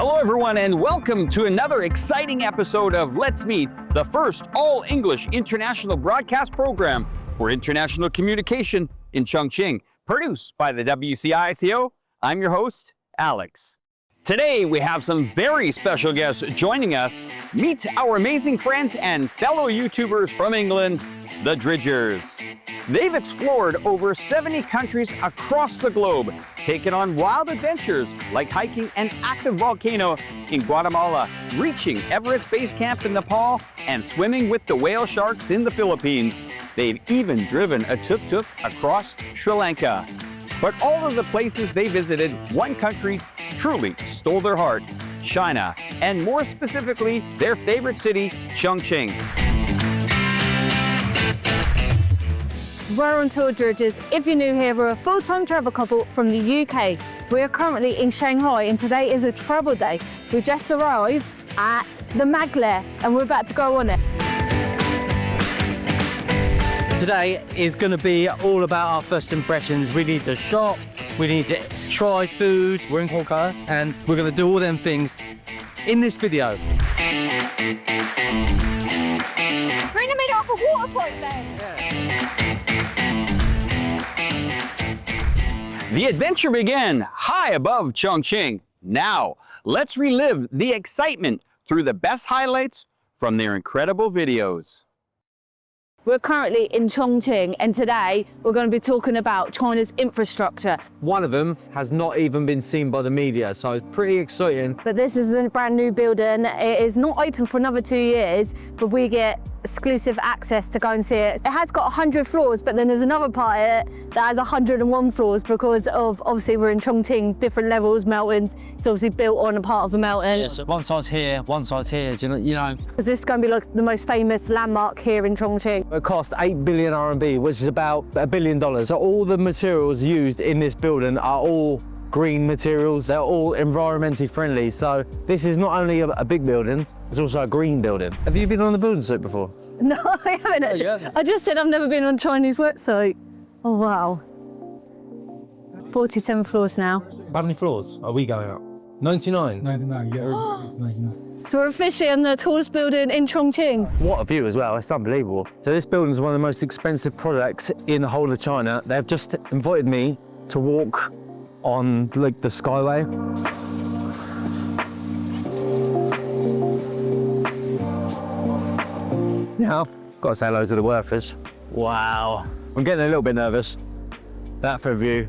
Hello everyone and welcome to another exciting episode of Let's Meet, the first all-English international broadcast program for international communication in Chongqing, produced by the WCICO. I'm your host, Alex. Today we have some very special guests joining us. Meet our amazing friends and fellow YouTubers from England, the Dridgers. They've explored over 70 countries across the globe, taken on wild adventures like hiking an active volcano in Guatemala, reaching Everest Base Camp in Nepal, and swimming with the whale sharks in the Philippines. They've even driven a tuk-tuk across Sri Lanka. But all of the places they visited, one country truly stole their heart: China, and more specifically, their favorite city, Chongqing. We're on tour, Dridgers. If you're new here, we're a full-time travel couple from the UK. We are currently in Shanghai and today is a travel day. We just arrived at the maglev and we're about to go on it. Today is going to be all about our first impressions. We need to shop, we need to try food. We're in Kolkata and we're going to do all them things in this video. We're in the middle of a water park then. The adventure began high above Chongqing. Now, let's relive the excitement through the best highlights from their incredible videos. We're currently in Chongqing and today we're going to be talking about China's infrastructure. One of them has not even been seen by the media, so it's pretty exciting. But this is a brand new building. It is not open for another 2 years, but we get exclusive access to go and see it. It has got 100 floors, but then there's another part of it that has 101 floors because of, obviously we're in Chongqing, different levels, mountains. It's obviously built on a part of a mountain. Yeah, so one side's here, one side's here, you know. Because this is going to be like the most famous landmark here in Chongqing. It cost 8 billion RMB, which is about $1 billion. So all the materials used in this building are all green materials. They're all environmentally friendly. So this is not only a big building, it's also a green building. Have you been on the building site before? No, I haven't actually. Yeah. I just said I've never been on a Chinese work site. Oh, wow. 47 floors now. How many floors are we going up? 99? 99, yeah, 99. So we're officially on the tallest building in Chongqing. What a view as well, it's unbelievable. So this building is one of the most expensive projects in the whole of China. They've just invited me to walk on like the skyway. Now, got to say hello to the workers. Wow, I'm getting a little bit nervous. That for a view.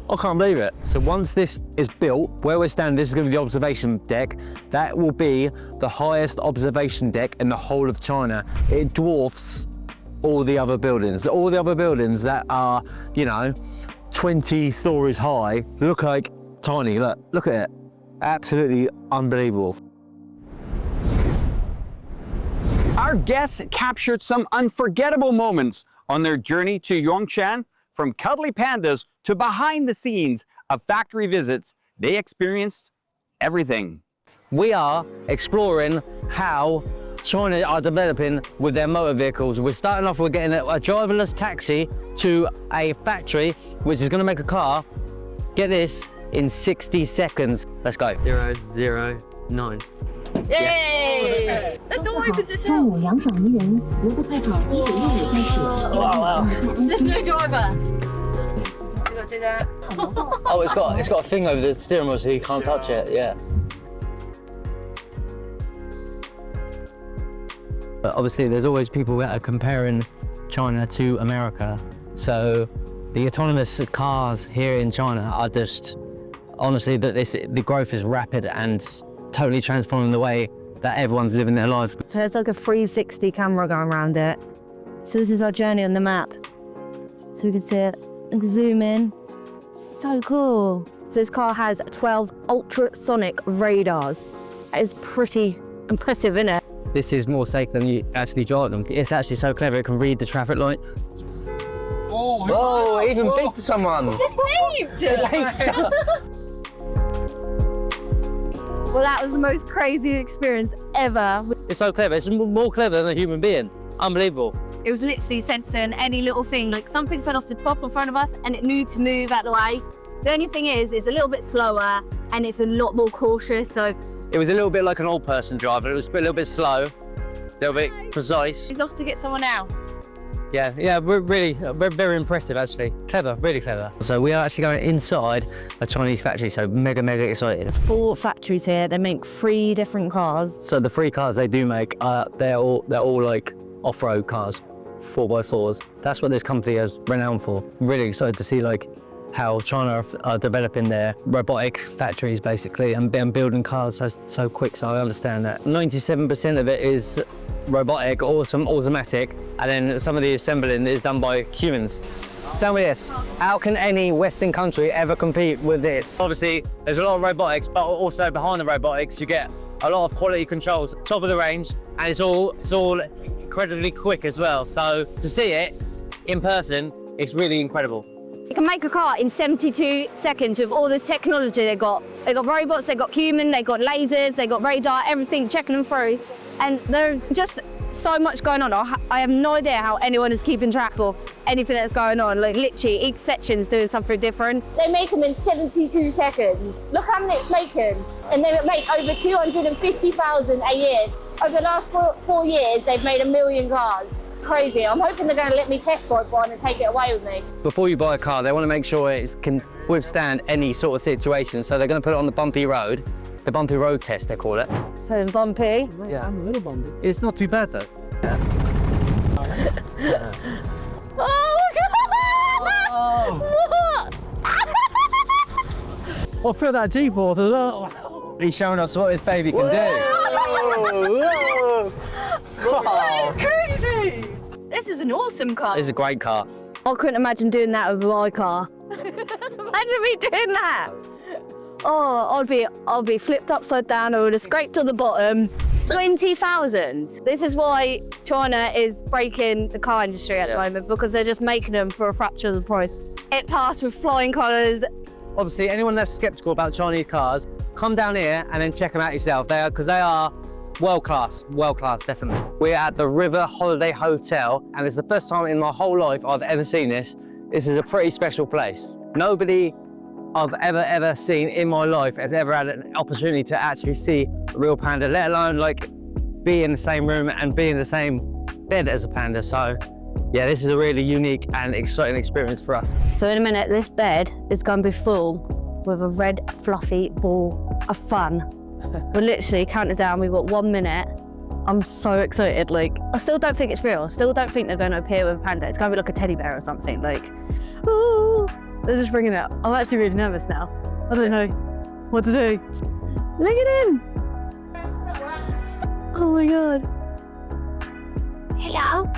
I can't believe it. So once this is built, where we're standing, this is going to be the observation deck. That will be the highest observation deck in the whole of China. It dwarfs all the other buildings. All the other buildings that are, you know, 20 stories high, look like tiny. Look at it. Absolutely unbelievable. Our guests captured some unforgettable moments on their journey to Yongshan. From cuddly pandas to behind the scenes of factory visits, they experienced everything. We are exploring how China are developing with their motor vehicles. We're starting off with getting a driverless taxi to a factory, which is going to make a car, get this, in 60 seconds. Let's go. 009. Yay! The door opens itself. 中午凉爽宜人，如不快跑，一九六五开始。 There's no driver. Oh, it's got a thing over the steering wheel so you can't touch it, yeah. But obviously there's always people that are comparing China to America. So the autonomous cars here in China are just, honestly, the growth is rapid and totally transforming the way that everyone's living their life. So there's like a 360 camera going around it. So this is our journey on the map. So we can see it. We can zoom in. So cool. So this car has 12 ultrasonic radars. That is pretty impressive, isn't it? This is more safe than you actually drive them. It's actually so clever, it can read the traffic light. Oh, Whoa, it even beeped someone. Just waved! Well, that was the most crazy experience ever. It's so clever, it's more clever than a human being. Unbelievable. It was literally sensing any little thing, like something fell off the top in front of us and it knew to move out of the way. The only thing is it's a little bit slower and it's a lot more cautious. So It was a little bit like an old person driver. It was a little bit slow, a little bit precise. She's off to get someone else. Yeah, we're very impressive actually. Clever, really clever. So we are actually going inside a Chinese factory, so mega excited. there's 4 factories here. They make 3 different cars. So the 3 cars they do make, they're all like off-road cars, 4x4s. That's what this company is renowned for. Really excited to see like how China are developing their robotic factories basically and building cars so quick. So I understand that 97% of it is robotic or some automatic, and then some of the assembling is done by humans. Tell me this, how can any Western country ever compete with this? Obviously, there's a lot of robotics, but also behind the robotics, you get a lot of quality controls, top of the range, and it's all incredibly quick as well. So to see it in person, it's really incredible. You can make a car in 72 seconds with all this technology they've got. They've got robots, they've got human, they've got lasers, they've got radar, everything, checking them through. And there's just so much going on. I have no idea how anyone is keeping track of anything that's going on. Like literally each section's doing something different. They make them in 72 seconds. Look how many it's making. And they make over 250,000 a year. Over the last 4 years, they've made 1 million cars. Crazy. I'm hoping they're going to let me test drive one and take it away with me. Before you buy a car, they want to make sure it can withstand any sort of situation. So they're going to put it on the bumpy road. The bumpy road test, they call it. So it's bumpy. Yeah, I'm a little bumpy. It's not too bad though. Oh my God! I feel that G-force as well. He's showing us what this baby can do. That is crazy! This is an awesome car. This is a great car. I couldn't imagine doing that with my car. Imagine me doing that. Oh, I'd be flipped upside down. I would have scraped to the bottom. 20,000. This is why China is breaking the car industry at the moment, because they're just making them for a fraction of the price. It passed with flying colours. Obviously, anyone that's skeptical about Chinese cars, come down here and then check them out yourself. Because they are world class, definitely. We're at the River Holiday Hotel, and it's the first time in my whole life I've ever seen this. This is a pretty special place. Nobody I've ever seen in my life has ever had an opportunity to actually see a real panda, let alone like be in the same room and be in the same bed as a panda. So yeah, this is a really unique and exciting experience for us. So in a minute, this bed is going to be full with a red fluffy ball of fun. We're literally counting down. We've got 1 minute. I'm so excited. Like, I still don't think it's real. I still don't think they're going to appear with a panda. It's going to be like a teddy bear or something. Like, ooh. They're just bringing it up. I'm actually really nervous now. I don't know what to do. Look at him. Oh my God. Hello.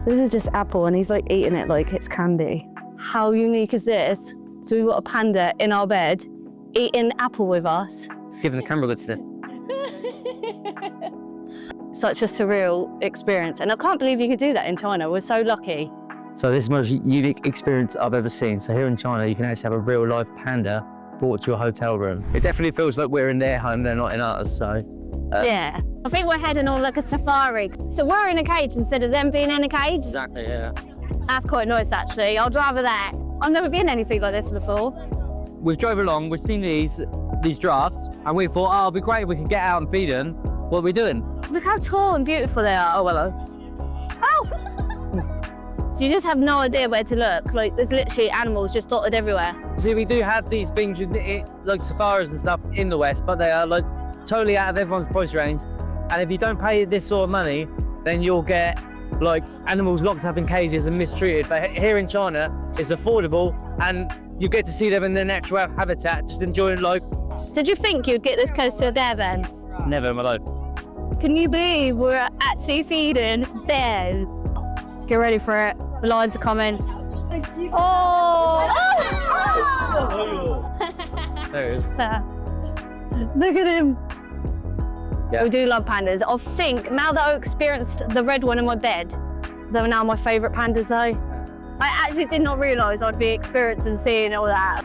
This is just apple and he's like eating it like it's candy. How unique is this? So we've got a panda in our bed eating apple with us. Giving the camera a good step. Such a surreal experience. And I can't believe you could do that in China. We're so lucky. So this is the most unique experience I've ever seen. So here in China, you can actually have a real live panda brought to your hotel room. It definitely feels like we're in their home, they're not in ours, so. Yeah. I think we're heading on like a safari. So we're in a cage instead of them being in a cage. Exactly, yeah. That's quite nice, actually. I'd rather that. I've never been anything like this before. We've drove along, we've seen these giraffes, and we thought, oh, it'd be great if we could get out and feed them. What are we doing? Look how tall and beautiful they are. Oh, hello. Oh! So you just have no idea where to look. Like, there's literally animals just dotted everywhere. See, we do have these things, like safaris and stuff in the West, but they are like totally out of everyone's price range. And if you don't pay this sort of money, then you'll get like animals locked up in cages and mistreated. But here in China, it's affordable and you get to see them in their natural habitat, just enjoying life. Did you think you'd get this close to a bear then? Never in my life. Can you believe we're actually feeding bears? Get ready for it. The lions are coming. Oh! There it is. Look at him. Yeah. We do love pandas. I think now that I experienced the red one in my bed, they're now my favourite pandas though. I actually did not realise I'd be experiencing seeing all that.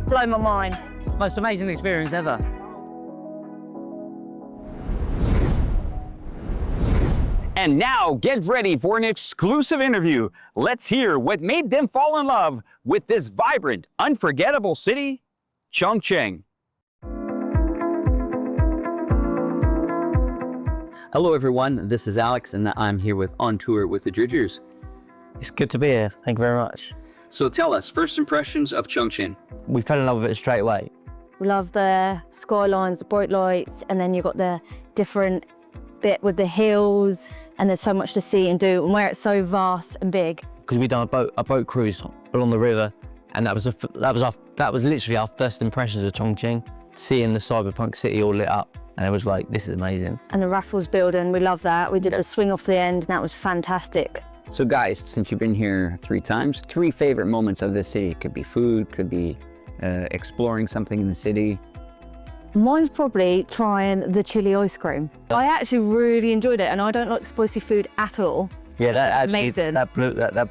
Blow my mind. Most amazing experience ever. And now get ready for an exclusive interview. Let's hear what made them fall in love with this vibrant, unforgettable city, Chongqing. Hello everyone, this is Alex and I'm here with On Tour with the Dridgers. It's good to be here. Thank you very much. So tell us, first impressions of Chongqing. We fell in love with it straight away. We love the skylines, the bright lights, and then you've got the different bit with the hills, and there's so much to see and do, and where it's so vast and big. Because we'd done a boat cruise along the river, and that was literally our first impressions of Chongqing. Seeing the cyberpunk city all lit up, and it was like, this is amazing. And the Raffles building, we love that. We did a swing off the end, and that was fantastic. So guys, since you've been here 3 times, 3 favorite moments of this city. It could be food, could be exploring something in the city. Mine's probably trying the chili ice cream. I actually really enjoyed it, and I don't like spicy food at all. Yeah, that actually Amazing. that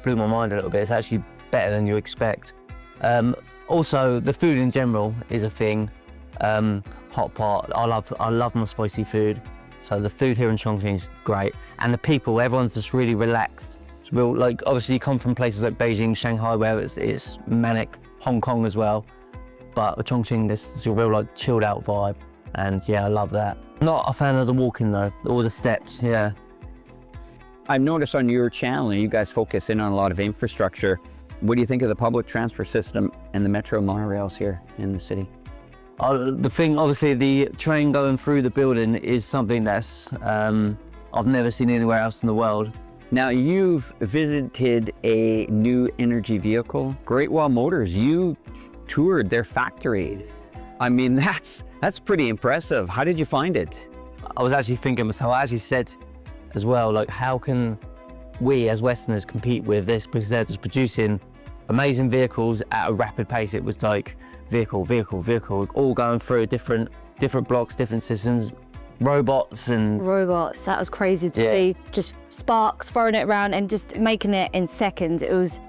blew my mind a little bit. It's actually better than you expect. Also, the food in general is a thing. Hot pot. I love my spicy food. So the food here in Chongqing is great, and the people. Everyone's just really relaxed. It's real. Like obviously, you come from places like Beijing, Shanghai, where it's manic. Hong Kong as well. But with Chongqing, there's a real like chilled out vibe, and yeah, I love that. Not a fan of the walking though, all the steps, yeah. I've noticed on your channel, you guys focus in on a lot of infrastructure. What do you think of the public transport system and the metro monorails here in the city? The thing, obviously, the train going through the building is something that's I've never seen anywhere else in the world. Now you've visited a new energy vehicle, Great Wall Motors. You toured their factory. I mean, that's pretty impressive. How did you find it? I was actually thinking, so I actually said as well, like, how can we as Westerners compete with this? Because they're just producing amazing vehicles at a rapid pace. It was like vehicle, all going through different blocks, different systems, robots, that was crazy to see. Just sparks, throwing it around and just making it in seconds. It was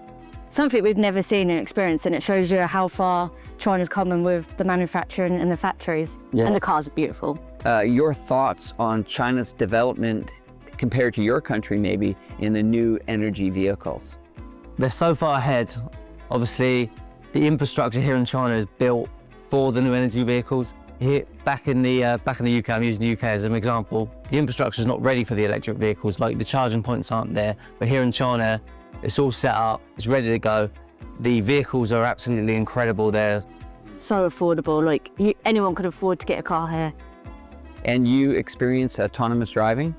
something we've never seen and experienced, and it shows you how far China's coming with the manufacturing and the factories. Yeah. And the cars are beautiful. Your thoughts on China's development compared to your country, maybe, in the new energy vehicles? They're so far ahead. Obviously, the infrastructure here in China is built for the new energy vehicles. Here, back in the UK, I'm using the UK as an example, the infrastructure is not ready for the electric vehicles. Like the charging points aren't there, but here in China, it's all set up, it's ready to go. The vehicles are absolutely incredible there. So affordable, like anyone could afford to get a car here. And you experience autonomous driving?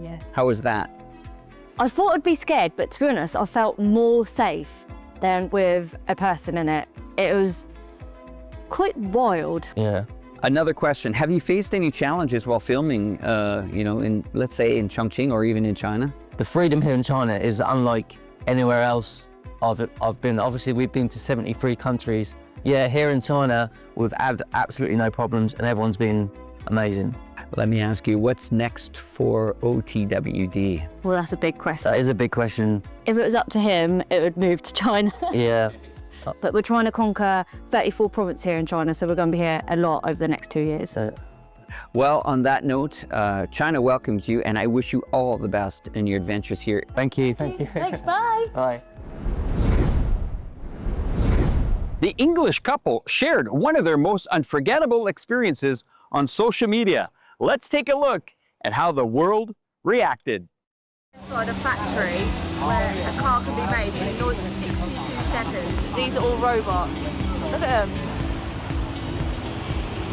Yeah. How was that? I thought I'd be scared, but to be honest, I felt more safe than with a person in it. It was quite wild. Yeah. Another question, have you faced any challenges while filming, let's say in Chongqing or even in China? The freedom here in China is unlike anywhere else I've been. Obviously, we've been to 73 countries. Yeah, here in China, we've had absolutely no problems and everyone's been amazing. Let me ask you, what's next for OTWD? Well, that's a big question. That is a big question. If it was up to him, it would move to China. Yeah. But we're trying to conquer 34 provinces here in China, so we're going to be here a lot over the next 2 years. Well, on that note, China welcomes you, and I wish you all the best in your adventures here. Thank you, thank you. Thanks, bye. Bye. The English couple shared one of their most unforgettable experiences on social media. Let's take a look at how the world reacted. Inside a factory where a car can be made in 62 seconds. These are all robots. Look at them.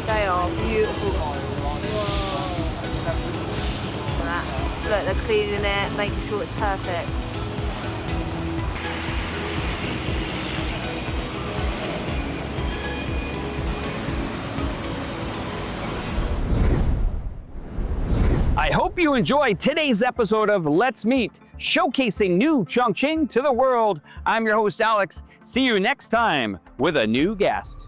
They are beautiful. Look, they're cleaning it, making sure it's perfect. I hope you enjoyed today's episode of Let's Meet, showcasing new Chongqing to the world. I'm your host, Alex. See you next time with a new guest.